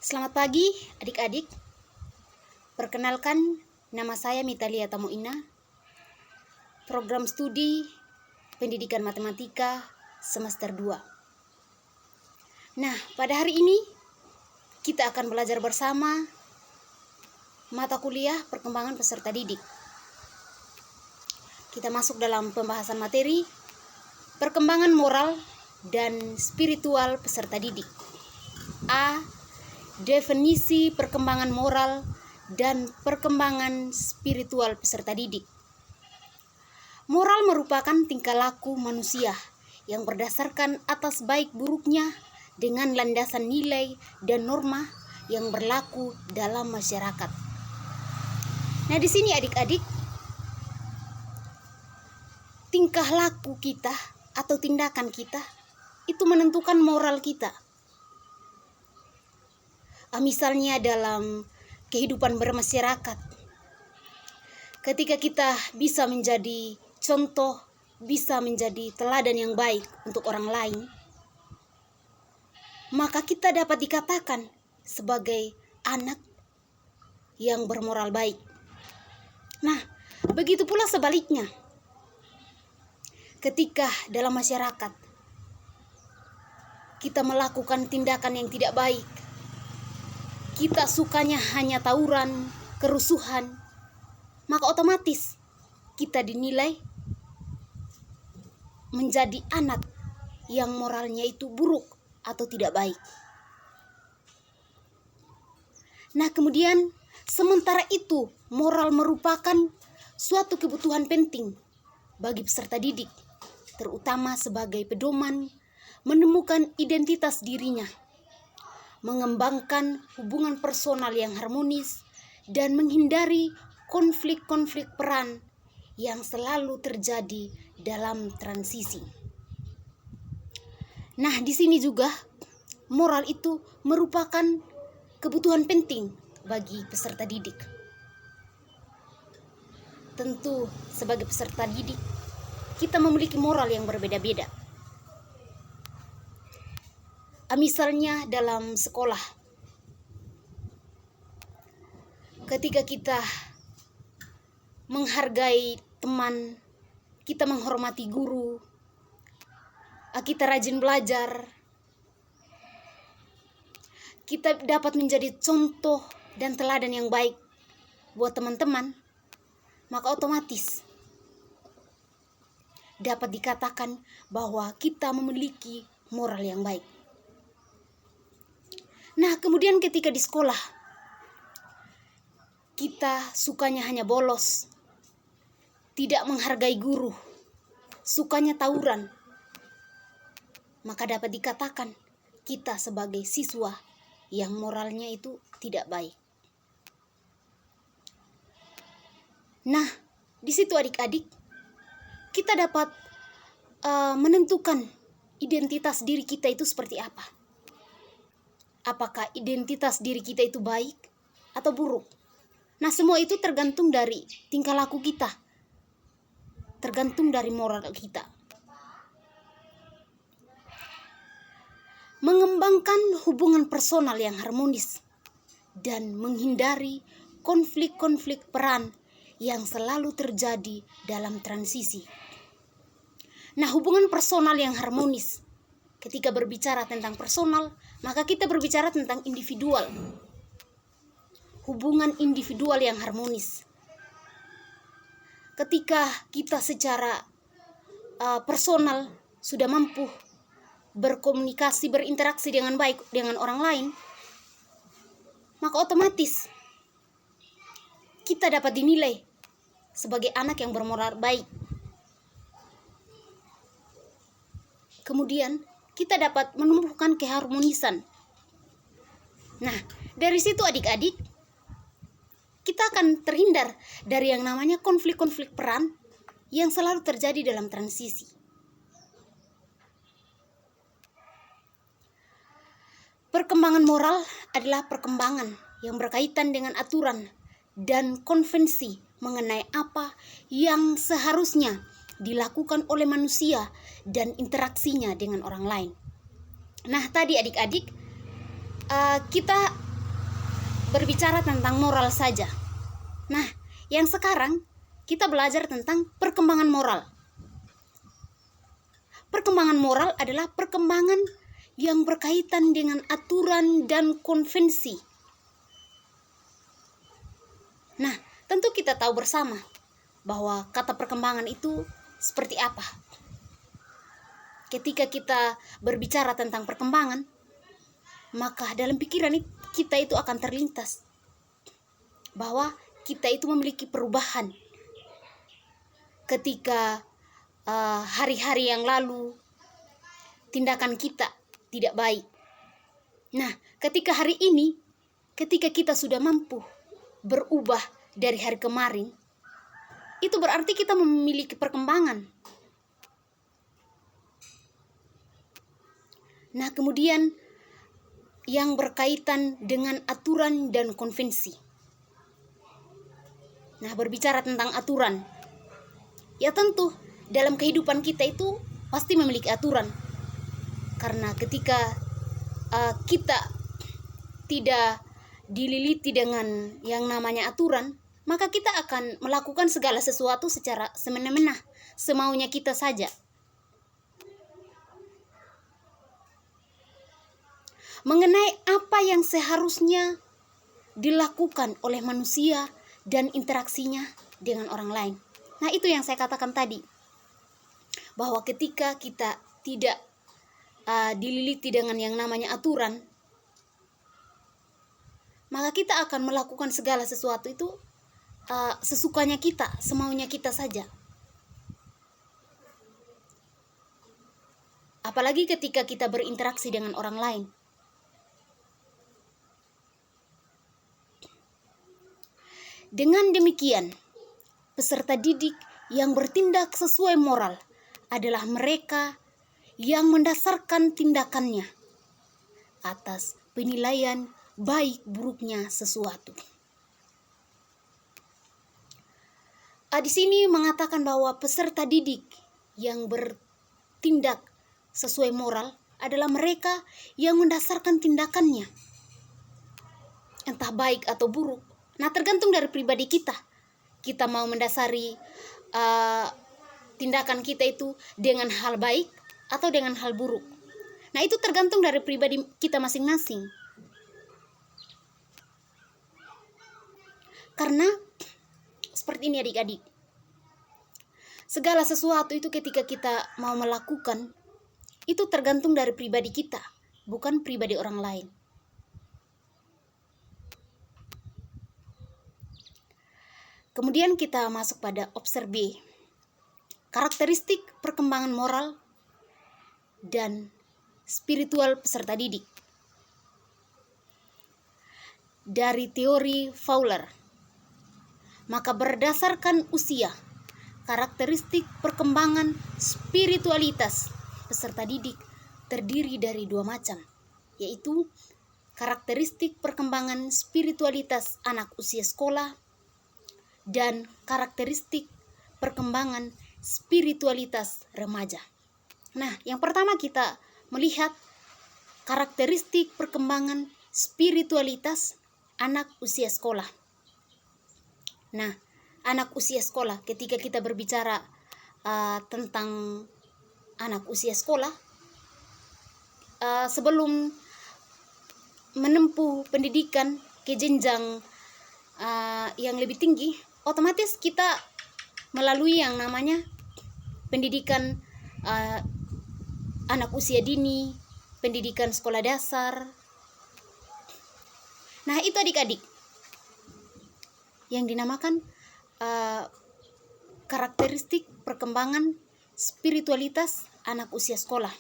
Selamat pagi adik-adik. Perkenalkan, nama saya Mitalia Tamuina, program studi pendidikan matematika semester 2. Nah, pada hari ini kita akan belajar bersama mata kuliah perkembangan peserta didik. Kita masuk dalam pembahasan materi perkembangan moral dan spiritual peserta didik. A. Definisi perkembangan moral dan perkembangan spiritual peserta didik. Moral merupakan tingkah laku manusia yang berdasarkan atas baik buruknya dengan landasan nilai dan norma yang berlaku dalam masyarakat. Nah, di sini adik-adik, tingkah laku kita atau tindakan kita itu menentukan moral kita. Misalnya dalam kehidupan bermasyarakat, ketika kita bisa menjadi contoh, bisa menjadi teladan yang baik untuk orang lain, maka kita dapat dikatakan sebagai anak yang bermoral baik. Nah, begitu pula sebaliknya. Ketika dalam masyarakat kita melakukan tindakan yang tidak baik, kita sukanya hanya tawuran, kerusuhan, maka otomatis kita dinilai menjadi anak yang moralnya itu buruk atau tidak baik. Nah, kemudian sementara itu moral merupakan suatu kebutuhan penting bagi peserta didik, terutama sebagai pedoman menemukan identitas dirinya, mengembangkan hubungan personal yang harmonis, dan menghindari konflik-konflik peran yang selalu terjadi dalam transisi. Nah, di sini juga moral itu merupakan kebutuhan penting bagi peserta didik. Tentu sebagai peserta didik, kita memiliki moral yang berbeda-beda. Misalnya dalam sekolah, ketika kita menghargai teman, kita menghormati guru, kita rajin belajar, kita dapat menjadi contoh dan teladan yang baik buat teman-teman, maka otomatis dapat dikatakan bahwa kita memiliki moral yang baik. Nah, kemudian ketika di sekolah, kita sukanya hanya bolos, tidak menghargai guru, sukanya tawuran, maka dapat dikatakan kita sebagai siswa yang moralnya itu tidak baik. Nah, di situ adik-adik, kita dapat menentukan identitas diri kita itu seperti apa. Apakah identitas diri kita itu baik atau buruk? Nah, semua itu tergantung dari tingkah laku kita, tergantung dari moral kita. Mengembangkan hubungan personal yang harmonis dan menghindari konflik-konflik peran yang selalu terjadi dalam transisi. Nah, hubungan personal yang harmonis, ketika berbicara tentang personal, maka kita berbicara tentang individual. Hubungan individual yang harmonis. Ketika kita secara personal sudah mampu berkomunikasi, berinteraksi dengan baik dengan orang lain, maka otomatis kita dapat dinilai sebagai anak yang bermoral baik. Kemudian kita dapat menumbuhkan keharmonisan. Nah, dari situ adik-adik, kita akan terhindar dari yang namanya konflik-konflik peran yang selalu terjadi dalam transisi. Perkembangan moral adalah perkembangan yang berkaitan dengan aturan dan konvensi mengenai apa yang seharusnya dilakukan oleh manusia dan interaksinya dengan orang lain. Nah, tadi adik-adik, kita berbicara tentang moral saja. Nah, yang sekarang kita belajar tentang perkembangan moral. Perkembangan moral adalah perkembangan yang berkaitan dengan aturan dan konvensi. Nah, tentu kita tahu bersama bahwa kata perkembangan itu seperti apa. Ketika kita berbicara tentang perkembangan, maka dalam pikiran kita itu akan terlintas bahwa kita itu memiliki perubahan. Ketika hari-hari yang lalu tindakan kita tidak baik. Nah, ketika hari ini, ketika kita sudah mampu berubah dari hari kemarin, itu berarti kita memiliki perkembangan. Nah, kemudian yang berkaitan dengan aturan dan konvensi. Nah, berbicara tentang aturan, ya tentu dalam kehidupan kita itu pasti memiliki aturan. Karena ketika kita tidak dililiti dengan yang namanya aturan, maka kita akan melakukan segala sesuatu secara semena-mena, semaunya kita saja. Mengenai apa yang seharusnya dilakukan oleh manusia dan interaksinya dengan orang lain. Nah, itu yang saya katakan tadi, bahwa ketika kita tidak dililiti dengan yang namanya aturan, maka kita akan melakukan segala sesuatu itu sesukanya kita, semaunya kita saja. Apalagi ketika kita berinteraksi dengan orang lain. Dengan demikian, peserta didik yang bertindak sesuai moral adalah mereka yang mendasarkan tindakannya atas penilaian baik buruknya sesuatu. Di sini mengatakan bahwa peserta didik yang bertindak sesuai moral adalah mereka yang mendasarkan tindakannya, entah baik atau buruk. Nah, tergantung dari pribadi kita. Kita mau mendasari tindakan kita itu dengan hal baik atau dengan hal buruk. Nah, itu tergantung dari pribadi kita masing-masing. Karena seperti ini adik-adik, segala sesuatu itu ketika kita mau melakukan, itu tergantung dari pribadi kita, bukan pribadi orang lain. Kemudian kita masuk pada observe, karakteristik perkembangan moral dan spiritual peserta didik. Dari teori Fowler, maka berdasarkan usia, karakteristik perkembangan spiritualitas peserta didik terdiri dari dua macam, yaitu karakteristik perkembangan spiritualitas anak usia sekolah dan karakteristik perkembangan spiritualitas remaja. Nah, yang pertama kita melihat karakteristik perkembangan spiritualitas anak usia sekolah. Nah, anak usia sekolah, ketika kita berbicara tentang anak usia sekolah, sebelum menempuh pendidikan ke jenjang yang lebih tinggi, otomatis kita melalui yang namanya pendidikan anak usia dini, pendidikan sekolah dasar. Nah, itu adik-adik yang dinamakan karakteristik perkembangan spiritualitas anak usia sekolah.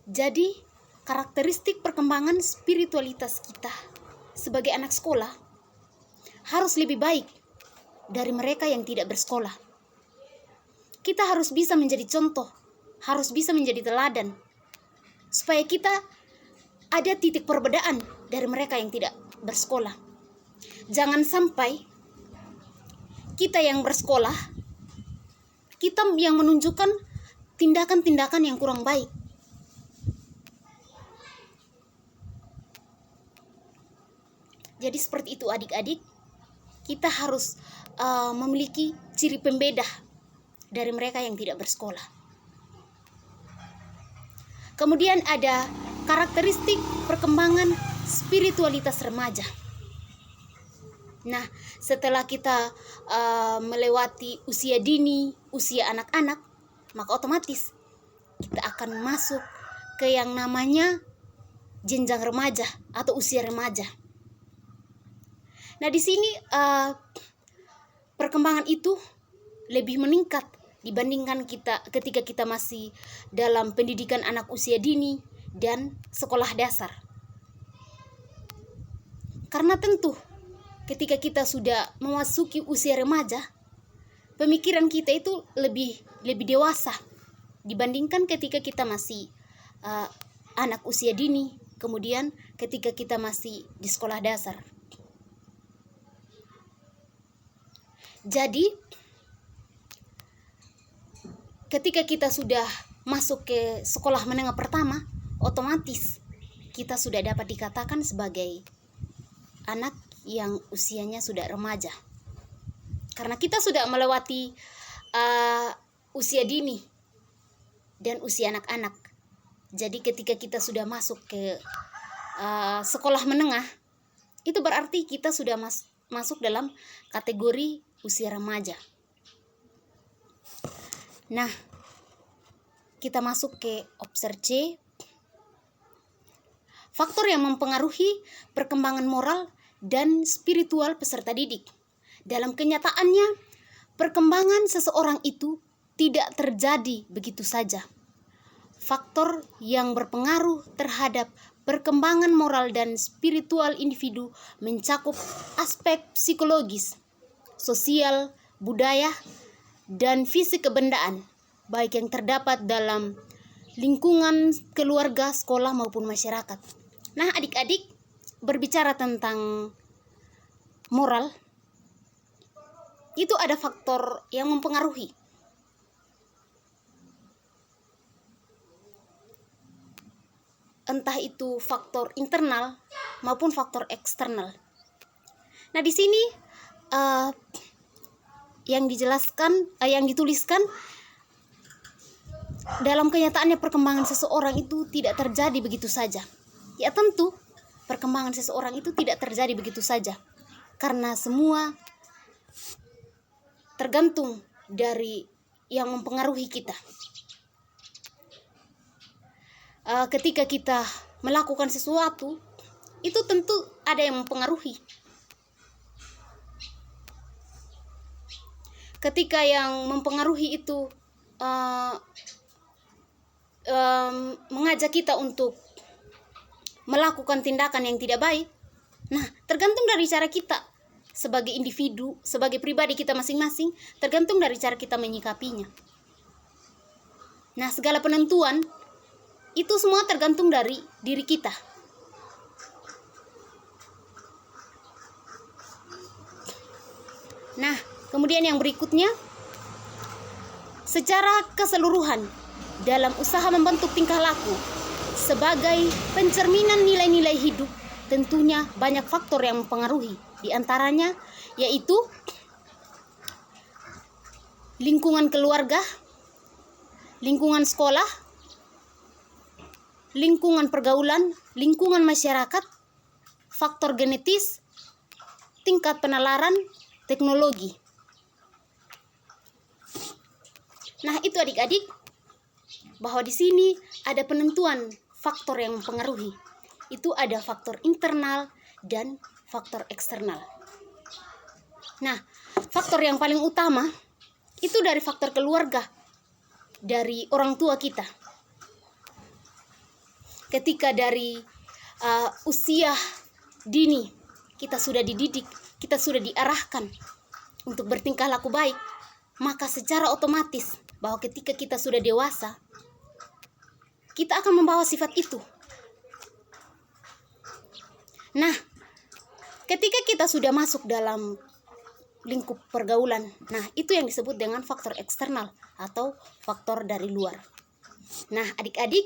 Jadi, karakteristik perkembangan spiritualitas kita sebagai anak sekolah harus lebih baik dari mereka yang tidak bersekolah. Kita harus bisa menjadi contoh, harus bisa menjadi teladan, supaya kita ada titik perbedaan dari mereka yang tidak bersekolah. Jangan sampai kita yang bersekolah, kita yang menunjukkan tindakan-tindakan yang kurang baik. Jadi seperti itu adik-adik, kita harus memiliki ciri pembeda dari mereka yang tidak bersekolah. Kemudian ada karakteristik perkembangan spiritualitas remaja. Nah, setelah kita melewati usia dini, usia anak-anak, maka otomatis kita akan masuk ke yang namanya jenjang remaja atau usia remaja. Nah, di sini perkembangan itu lebih meningkat dibandingkan ketika kita masih dalam pendidikan anak usia dini dan sekolah dasar. Karena tentu ketika kita sudah memasuki usia remaja, pemikiran kita itu lebih dewasa dibandingkan ketika kita masih anak usia dini, kemudian ketika kita masih di sekolah dasar. Jadi, ketika kita sudah masuk ke sekolah menengah pertama, otomatis kita sudah dapat dikatakan sebagai anak yang usianya sudah remaja. Karena kita sudah melewati usia dini dan usia anak-anak. Jadi ketika kita sudah masuk ke sekolah menengah, itu berarti kita sudah masuk dalam kategori usia remaja. Nah, kita masuk ke obser C. Faktor yang mempengaruhi perkembangan moral dan spiritual peserta didik. Dalam kenyataannya, perkembangan seseorang itu tidak terjadi begitu saja. Faktor yang berpengaruh terhadap perkembangan moral dan spiritual individu mencakup aspek psikologis, sosial, budaya, dan fisik kebendaan, baik yang terdapat dalam lingkungan keluarga, sekolah, maupun masyarakat. Nah, adik-adik, berbicara tentang moral, itu ada faktor yang mempengaruhi. Entah itu faktor internal maupun faktor eksternal. Nah, di sini yang dituliskan dalam kenyataannya perkembangan seseorang itu tidak terjadi begitu saja. Ya tentu, perkembangan seseorang itu tidak terjadi begitu saja. Karena semua tergantung dari yang mempengaruhi kita. Ketika kita melakukan sesuatu, itu tentu ada yang mempengaruhi. Ketika yang mempengaruhi itu mengajak kita untuk melakukan tindakan yang tidak baik, nah tergantung dari cara kita sebagai individu, sebagai pribadi kita masing-masing, tergantung dari cara kita menyikapinya. Nah, segala penentuan itu semua tergantung dari diri kita. Nah, kemudian yang berikutnya, secara keseluruhan dalam usaha membentuk tingkah laku sebagai pencerminan nilai-nilai hidup, tentunya banyak faktor yang mempengaruhi. Di antaranya yaitu lingkungan keluarga, lingkungan sekolah, lingkungan pergaulan, lingkungan masyarakat, faktor genetis, tingkat penalaran, teknologi. Nah, itu adik-adik, bahwa di sini ada penentuan faktor yang mempengaruhi. Itu ada faktor internal dan faktor eksternal. Nah, faktor yang paling utama itu dari faktor keluarga, dari orang tua kita. Ketika dari usia dini kita sudah dididik, kita sudah diarahkan untuk bertingkah laku baik, maka secara otomatis bahwa ketika kita sudah dewasa, kita akan membawa sifat itu. Nah, ketika kita sudah masuk dalam lingkup pergaulan, nah itu yang disebut dengan faktor eksternal atau faktor dari luar. Nah, adik-adik,